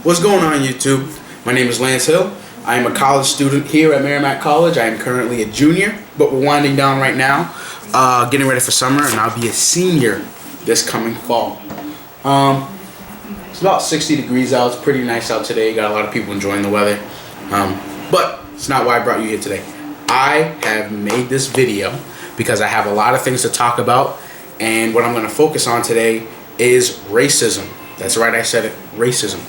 What's going on, YouTube? My name is Lance Hill. I am a college student here at Merrimack College. I am currently a junior, but we're winding down right now, getting ready for summer, and I'll be a senior this coming fall. It's about 60 degrees out. It's pretty nice out today. Got a lot of people enjoying the weather, but it's not why I brought you here today. I have made this video because I have a lot of things to talk about, and what I'm going to focus on today is racism. That's right, I said it, racism.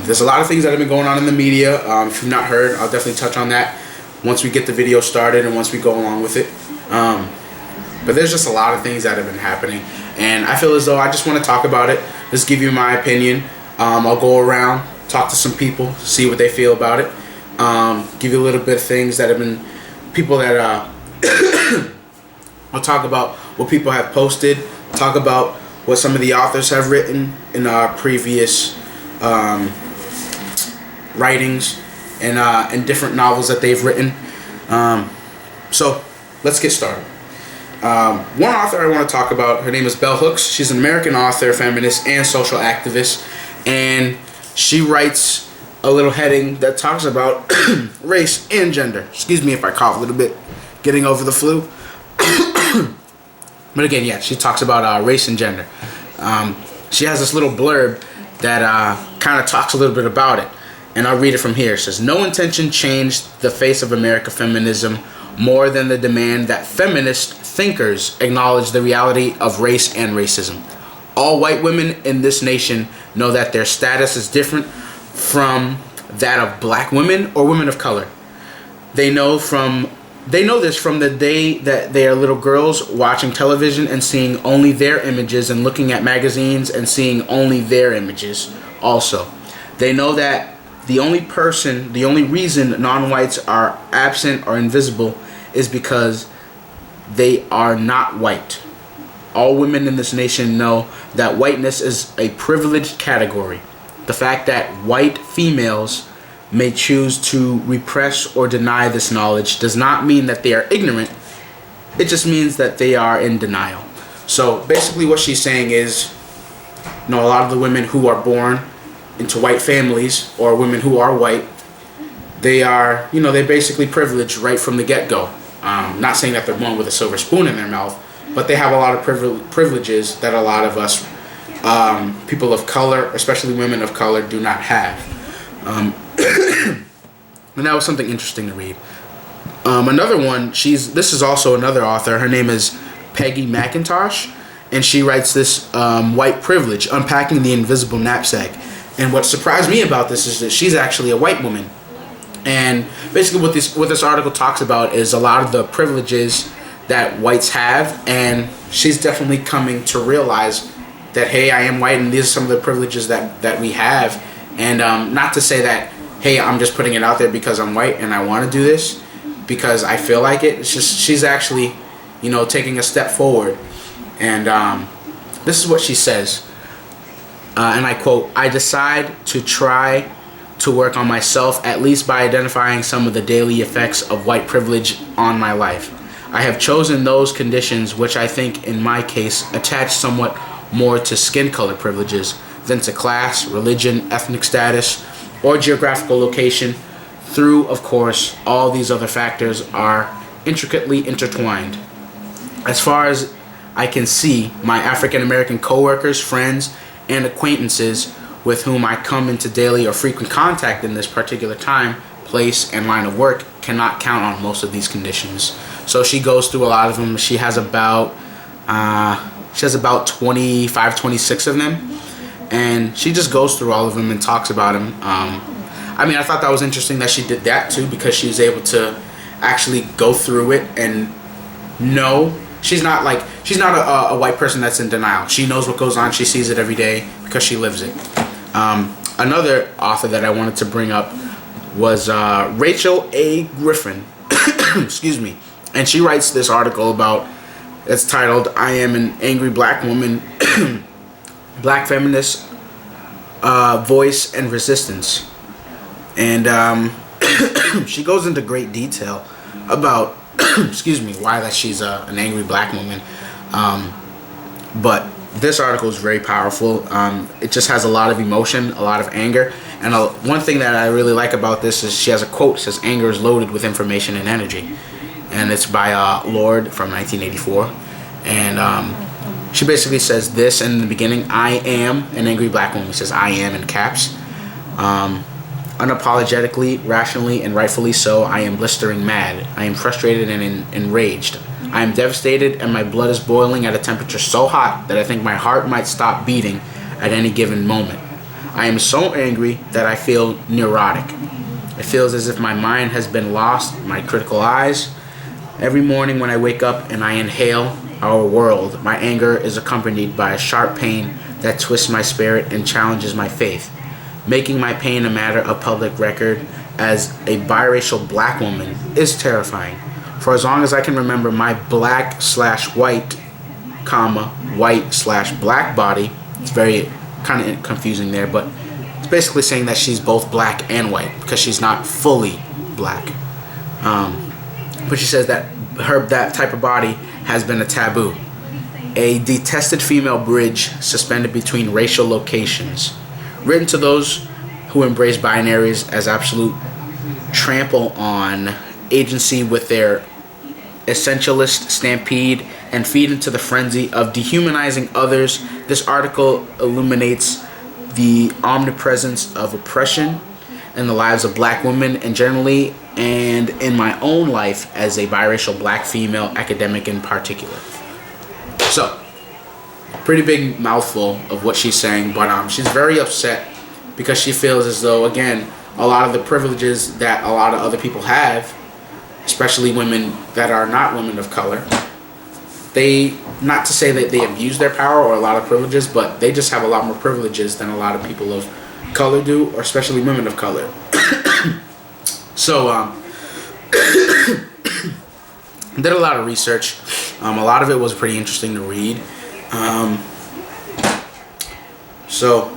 There's a lot of things that have been going on in the media. If you've not heard, I'll definitely touch on that once we get the video started and once we go along with it. But there's just a lot of things that have been happening, and I feel as though I just want to talk about it. Just give you my opinion. I'll go around, talk to some people, see what they feel about it. Give you a little bit of things that have been people that I'll talk about what people have posted, talk about what some of the authors have written in our previous writings and different novels that they've written. So let's get started. One author I want to talk about, her name is Bell Hooks. She's an American author, feminist, and social activist, and she writes a little heading that talks about race and gender. Excuse me if I cough a little bit, getting over the flu. But again, yeah, she talks about race and gender. She has this little blurb that kind of talks a little bit about it, and I'll read it from here. It says, "No intention changed the face of American feminism more than the demand that feminist thinkers acknowledge the reality of race and racism. All white women in this nation know that their status is different from that of black women or women of color. They know this from the day that they are little girls watching television and seeing only their images, and looking at magazines and seeing only their images also. They know that the only reason non-whites are absent or invisible is because they are not white. All women in this nation know that whiteness is a privileged category. The fact that white females may choose to repress or deny this knowledge does not mean that they are ignorant. It just means that they are in denial." So basically what she's saying is, a lot of the women who are born into white families, or women who are white, they are, they're basically privileged right from the get-go. Not saying that they're born with a silver spoon in their mouth, but they have a lot of privileges that a lot of us people of color, especially women of color, do not have. And that was something interesting to read. Another one, this is also another author. Her name is Peggy McIntosh, and she writes this White Privilege, Unpacking the Invisible Knapsack. And what surprised me about this is that she's actually a white woman. And basically what this article talks about is a lot of the privileges that whites have, and she's definitely coming to realize that, hey, I am white, and these are some of the privileges that we have. And not to say that, hey, I'm just putting it out there because I'm white and I want to do this because I feel like it. It's just she's actually, taking a step forward. And this is what she says, and I quote, "I decide to try to work on myself, at least by identifying some of the daily effects of white privilege on my life. I have chosen those conditions which I think in my case attach somewhat more to skin color privileges than to class, religion, ethnic status, or geographical location. Through, of course, all these other factors are intricately intertwined. As far as I can see, my African American coworkers, friends, and acquaintances with whom I come into daily or frequent contact in this particular time, place, and line of work cannot count on most of these conditions." So she goes through a lot of them. She has about 25, 26 of them. And she just goes through all of them and talks about them. I thought that was interesting that she did that too, because she was able to actually go through it and know. She's not a white person that's in denial. She knows what goes on. She sees it every day because she lives it. Another author that I wanted to bring up was Rachel A. Griffin. Excuse me. And she writes this article about, it's titled, "I Am an Angry Black Woman, Black Feminist Voice and Resistance." And she goes into great detail about excuse me, why that she's an angry black woman. But this article is very powerful. It just has a lot of emotion, a lot of anger, and one thing that I really like about this is she has a quote. It says, "Anger is loaded with information and energy," and it's by Lord from 1984, and she basically says this in the beginning: "I am an angry black woman." She says, "I am" in caps. Unapologetically, rationally, and rightfully so, I am blistering mad. I am frustrated and enraged. I am devastated, and my blood is boiling at a temperature so hot that I think my heart might stop beating at any given moment. I am so angry that I feel neurotic. It feels as if my mind has been lost in my critical eyes. Every morning when I wake up and I inhale our world, my anger is accompanied by a sharp pain that twists my spirit and challenges my faith. Making my pain a matter of public record as a biracial black woman is terrifying. For as long as I can remember, my black/white, white/black body, it's very kind of confusing there, but it's basically saying that she's both black and white because she's not fully black. But she says that that type of body has been a taboo, a detested female bridge suspended between racial locations. Written to those who embrace binaries as absolute, trample on agency with their essentialist stampede, and feed into the frenzy of dehumanizing others, this article illuminates the omnipresence of oppression in the lives of black women and generally, and in my own life as a biracial black female academic in particular. So, pretty big mouthful of what she's saying, but she's very upset because she feels as though, again, a lot of the privileges that a lot of other people have, especially women that are not women of color, they, not to say that they abuse their power or a lot of privileges, but they just have a lot more privileges than a lot of people of color do, or especially women of color. So, did a lot of research. A lot of it was pretty interesting to read. So,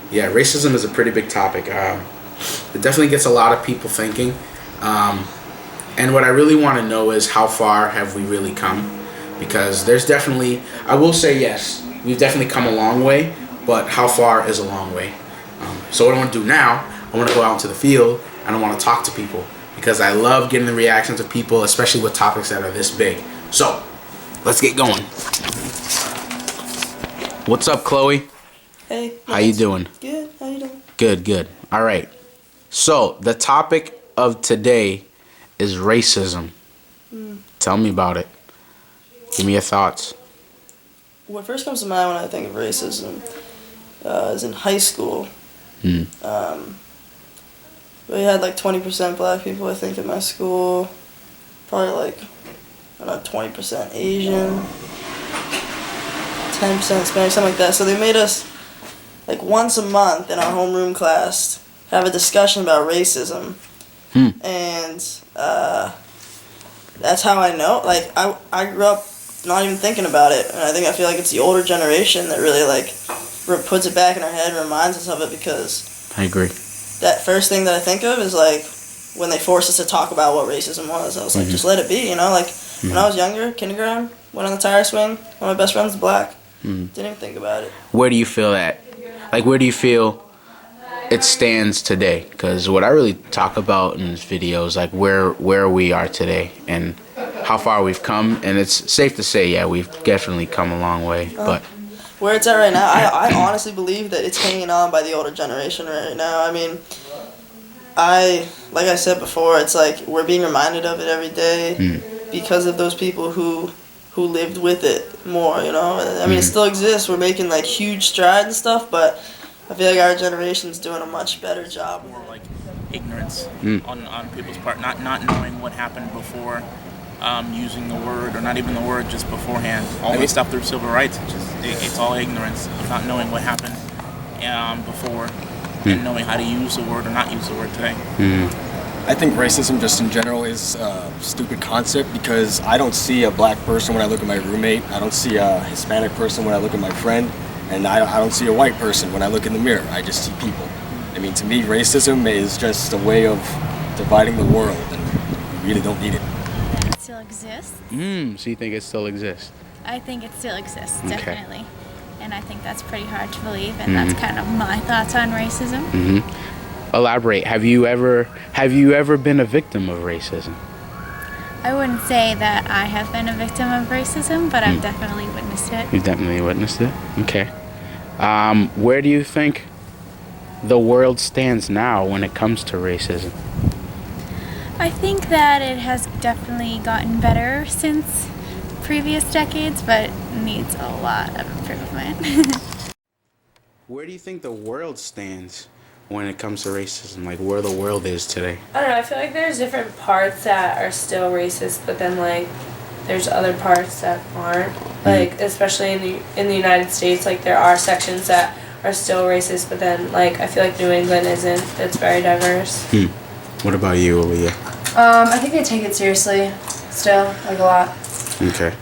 yeah, racism is a pretty big topic. It definitely gets a lot of people thinking. And what I really want to know is how far have we really come? Because there's definitely, I will say yes, we've definitely come a long way, but how far is a long way? So what I want to do now, I want to go out into the field and I want to talk to people because I love getting the reactions of people, especially with topics that are this big. So, let's get going. What's up, Chloe? Hey. How you doing? Good. How you doing? Good. All right. So, the topic of today is racism. Tell me about it. Give me your thoughts. What first comes to mind when I think of racism is in high school. We had like 20% black people, I think, in my school. Probably like, I don't know, 20% Asian, 10% Spanish, something like that. So they made us, like once a month in our homeroom class, have a discussion about racism. And that's how I know. Like, I grew up not even thinking about it. And I feel like it's the older generation that really, like, puts it back in our head and reminds us of it because... I agree. That first thing that I think of is, like, when they forced us to talk about what racism was. I was like, just let it be, you know? Like, when I was younger, kindergarten, went on the tire swing, one of my best friends was black. Didn't even think about it. Where do you feel that? Like, where do you feel it stands today? Because what I really talk about in this video is, like, where we are today and how far we've come. And it's safe to say, yeah, we've definitely come a long way, but... Where it's at right now, I honestly believe that it's hanging on by the older generation right now. I mean, like I said before, it's like we're being reminded of it every day because of those people who lived with it more, you know? I mean, it still exists. We're making, like, huge strides and stuff, but I feel like our generation's doing a much better job. More like ignorance on people's part, not knowing what happened before. Using the word, or not even the word, just beforehand. All the stuff through civil rights, it's all ignorance of not knowing what happened before and knowing how to use the word or not use the word today. I think racism just in general is a stupid concept because I don't see a black person when I look at my roommate. I don't see a Hispanic person when I look at my friend. And I don't see a white person when I look in the mirror. I just see people. I mean, to me, racism is just a way of dividing the world, and we really don't need it. Still exists. So you think it still exists? I think it still exists, Okay. definitely. and I think that's pretty hard to believe, and that's kind of my thoughts on racism. Elaborate. Have you ever been a victim of racism? I wouldn't say that I have been a victim of racism, but I've definitely witnessed it. You've definitely witnessed it? Okay. Where do you think the world stands now when it comes to racism? I think that it has definitely gotten better since previous decades, but needs a lot of improvement. Where do you think the world stands when it comes to racism? Like, where the world is today? I don't know, I feel like there's different parts that are still racist, but then like there's other parts that aren't. Like especially in the United States, like there are sections that are still racist, but then like I feel like New England isn't. It's very diverse. What about you, Aaliyah? I think they take it seriously still, like a lot. Okay.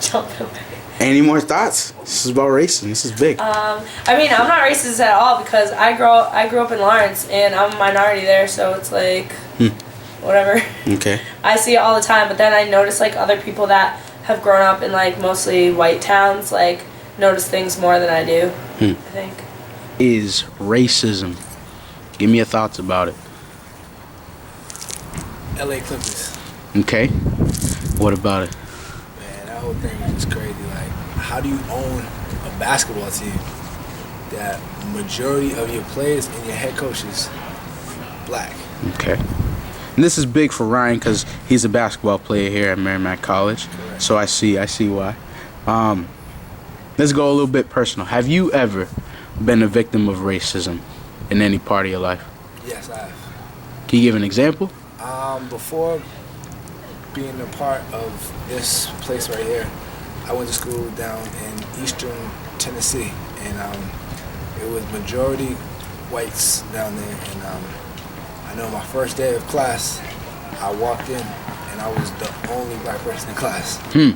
Jump away. Any more thoughts? This is about racism. This is big. I mean, I'm not racist at all because I grew up in Lawrence and I'm a minority there, so it's like whatever. Okay. I see it all the time, but then I notice like other people that have grown up in like mostly white towns like notice things more than I do. I think. Is racism? Give me your thoughts about it. LA Clippers. Okay. What about it? Man, that whole thing is just crazy. Like, how do you own a basketball team that majority of your players and your head coach is black? Okay. And this is big for Ryan because he's a basketball player here at Merrimack College. Correct. So I see why. Let's go a little bit personal. Have you ever been a victim of racism in any part of your life? Yes, I have. Can you give an example? Before being a part of this place right here, I went to school down in eastern Tennessee, and it was majority whites down there. And I know my first day of class, I walked in and I was the only black person in class. And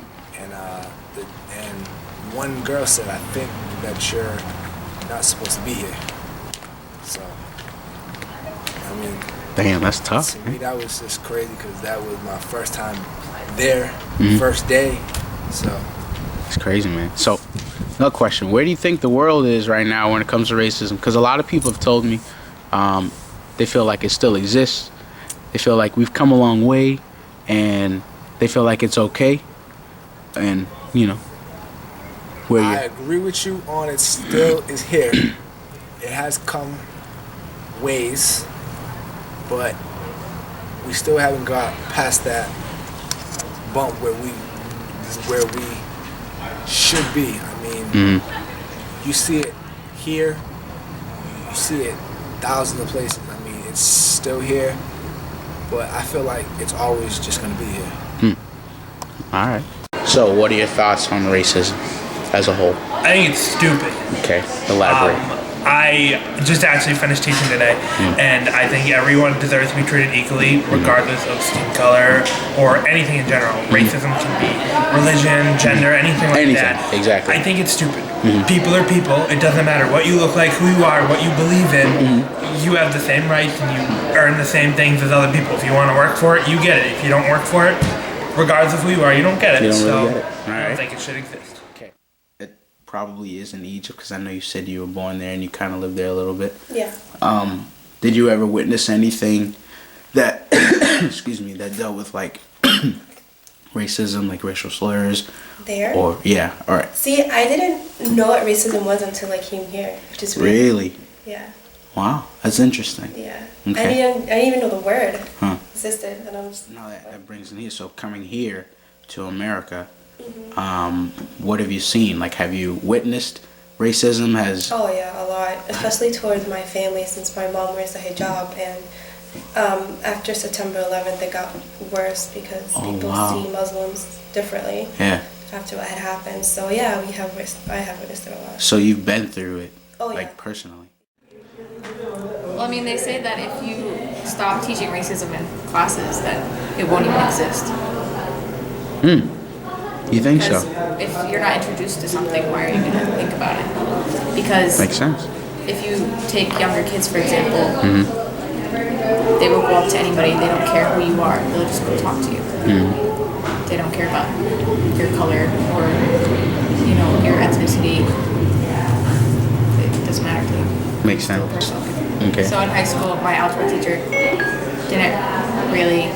one girl said, "I think that you're not supposed to be here." So, I mean, Damn, that's tough. to me, that was just crazy because that was my first time there, first day. So, It's crazy, man. So, another question. Where do you think the world is right now when it comes to racism? Because a lot of people have told me they feel like it still exists. They feel like we've come a long way, and they feel like it's okay. And, you know, where I you agree with you on it still is here. It has come ways, but we still haven't got past that bump where we should be. I mean, you see it here, you see it thousands of places. I mean, it's still here, but I feel like it's always just gonna be here. All right. So, what are your thoughts on racism as a whole? I think it's stupid. Okay, elaborate. I just actually finished teaching today, and I think everyone deserves to be treated equally, regardless of skin color or anything in general. Racism can be religion, gender, anything like that. Exactly. I think it's stupid. People are people. It doesn't matter what you look like, who you are, what you believe in. You have the same rights and you earn the same things as other people. If you want to work for it, you get it. If you don't work for it, regardless of who you are, you don't get it. You don't really so get it. I Alright. don't think it should exist. Okay. It probably is in Egypt because I know you said you were born there and you kind of lived there a little bit. Yeah. Did you ever witness anything that, excuse me, that dealt with like racism, like racial slurs? There? Or, yeah, all right. See, I didn't know what racism was until I came here, which is weird. Really? Yeah. Wow, that's interesting. Yeah. Okay. I didn't even know the word Huh. existed, and I was. Now that brings me here. So coming here to America, what have you seen? Like, have you witnessed racism? Oh yeah, a lot, especially towards my family, since my mom wears a hijab, and after September 11th, it got worse because people see Muslims differently. Yeah. After what had happened, so yeah, I have witnessed it a lot. So you've been through it, Oh, like yeah. personally. Well, I mean, they say that if you stop teaching racism in classes, that it won't even exist. You think Because so? if you're not introduced to something, why are you going to think about it? Because Makes sense. if you take younger kids, for example, they will go up to anybody. They don't care who you are. They'll just go talk to you. They don't care about your color or you know, your ethnicity, it doesn't matter to you. Makes sense. Okay. So in high school, my algebra teacher didn't really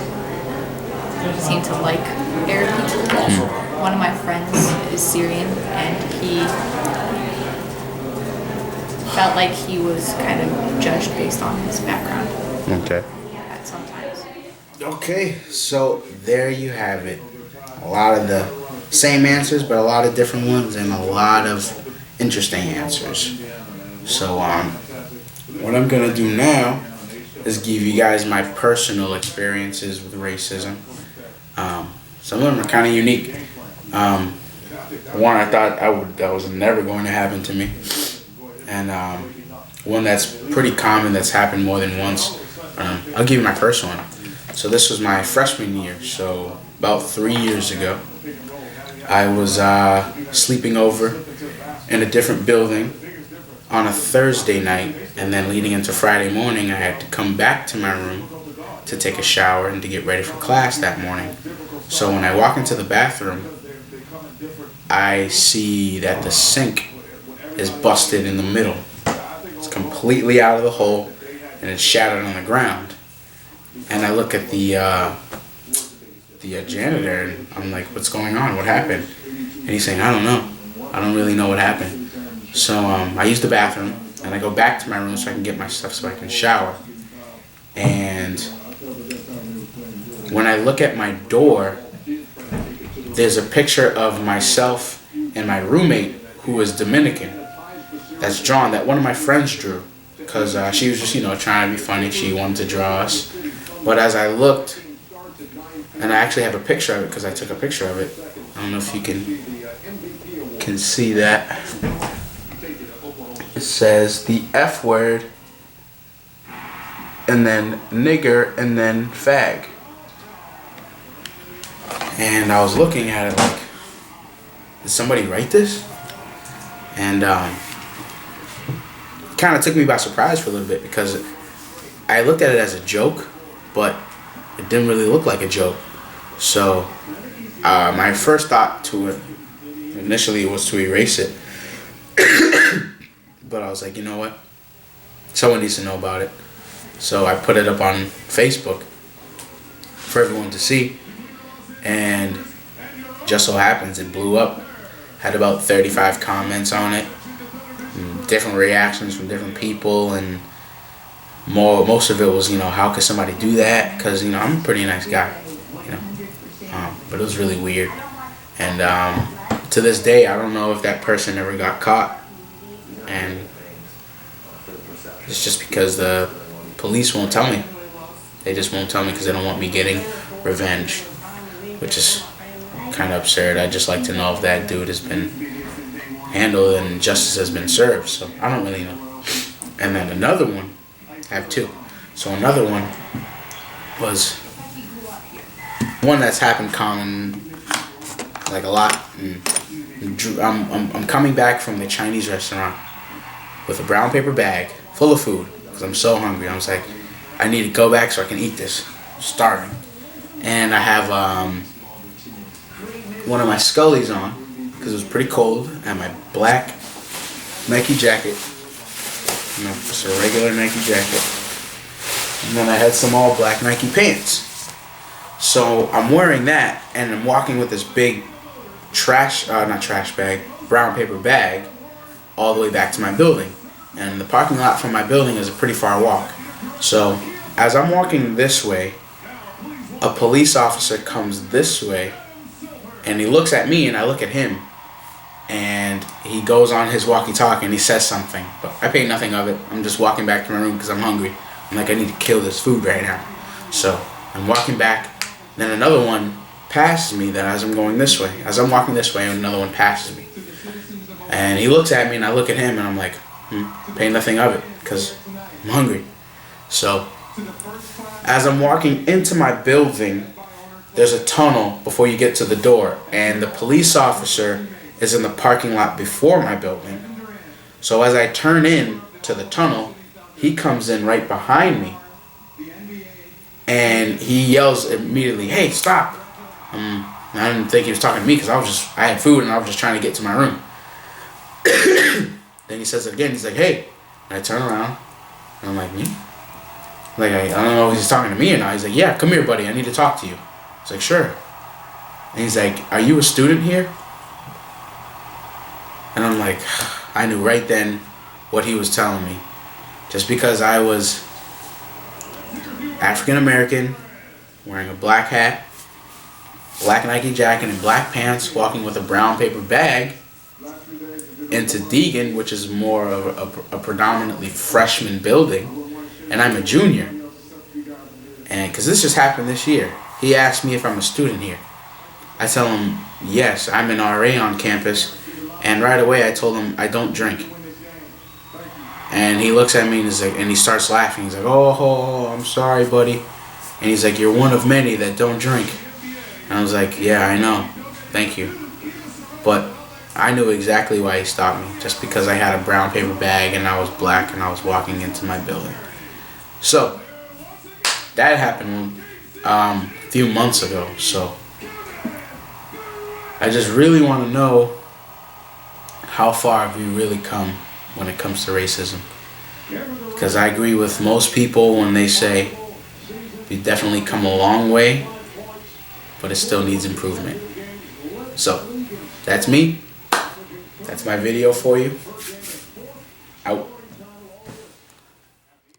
seem to like Arab people. One of my friends is Syrian, and he felt like he was kind of judged based on his background. Okay. At sometimes. Okay, so there you have it. A lot of the same answers, but a lot of different ones, and a lot of interesting answers. So, what I'm gonna do now is give you guys my personal experiences with racism. Some of them are kind of unique. One I thought that was never going to happen to me, and one that's pretty common that's happened more than once. I'll give you my first one. So this was my freshman year, so about 3 years ago. I was sleeping over in a different building on a Thursday night, and then leading into Friday morning, I had to come back to my room to take a shower and to get ready for class that morning. So when I walk into the bathroom, I see that the sink is busted in the middle. It's completely out of the hole, and it's shattered on the ground. And I look at the janitor, and I'm like, what's going on? What happened? And he's saying, I don't know. I don't really know what happened. So I use the bathroom, and I go back to my room so I can get my stuff so I can shower. And when I look at my door, there's a picture of myself and my roommate, who is Dominican. That's drawn, that one of my friends drew. Because she was just, trying to be funny. She wanted to draw us. But as I looked, and I actually have a picture of it because I took a picture of it. I don't know if you can see that. It says the F word, and then nigger, and then fag. And I was looking at it like, did somebody write this? And kind of took me by surprise for a little bit, because I looked at it as a joke, but it didn't really look like a joke. So my first thought to it initially was to erase it. But I was like, you know what? Someone needs to know about it. So I put it up on Facebook for everyone to see. And just so happens it blew up. Had about 35 comments on it. Different reactions from different people, and most of it was, how could somebody do that? Because, I'm a pretty nice guy, but it was really weird. And to this day, I don't know if that person ever got caught. And it's just because the police won't tell me. They just won't tell me because they don't want me getting revenge, which is kind of absurd. I'd just like to know if that dude has been handled and justice has been served. So I don't really know. And then another one, I have two. So another one was one that's happened common, like a lot. I'm coming back from the Chinese restaurant with a brown paper bag full of food because I'm so hungry. I was like, I need to go back so I can eat this. I'm starving. And I have one of my Scullies on because it was pretty cold. I had my black Nike jacket. Just a regular Nike jacket. And then I had some all black Nike pants. So I'm wearing that, and I'm walking with this big brown paper bag all the way back to my building. And the parking lot from my building is a pretty far walk. So as I'm walking this way, a police officer comes this way, and he looks at me and I look at him, and he goes on his walkie-talkie and he says something, but I pay nothing of it. I'm just walking back to my room because I'm hungry. I'm like, I need to kill this food right now. So I'm walking back. Then another one passes me. Then as I'm going this way, as I'm walking this way, another one passes me. And he looks at me and I look at him and I'm like, pay nothing of it because I'm hungry. So as I'm walking into my building, there's a tunnel before you get to the door, and the police officer is in the parking lot before my building. So as I turn in to the tunnel, he comes in right behind me, and he yells immediately, "Hey, stop!" I didn't think he was talking to me because I had food and I was just trying to get to my room. Then he says it again. He's like, hey. And I turn around. And I'm like, me? Like, I don't know if he's talking to me or not. He's like, yeah, come here, buddy. I need to talk to you. I was like, sure. And he's like, are you a student here? And I'm like, I knew right then what he was telling me. Just because I was African American, wearing a black hat, black Nike jacket, and black pants, walking with a brown paper bag into Deegan, which is more of a predominantly freshman building, and I'm a junior. And because this just happened this year, he asked me if I'm a student here. I tell him, yes, I'm an RA on campus, and right away I told him I don't drink. And he looks at me and he's like, and he starts laughing. He's like, oh, I'm sorry, buddy. And he's like, you're one of many that don't drink. And I was like, yeah, I know. Thank you. But I knew exactly why he stopped me. Just because I had a brown paper bag and I was black and I was walking into my building. So, that happened a few months ago. So, I just really want to know how far have we really come when it comes to racism. Because I agree with most people when they say we've definitely come a long way, but it still needs improvement. So, that's me. That's my video for you. Out.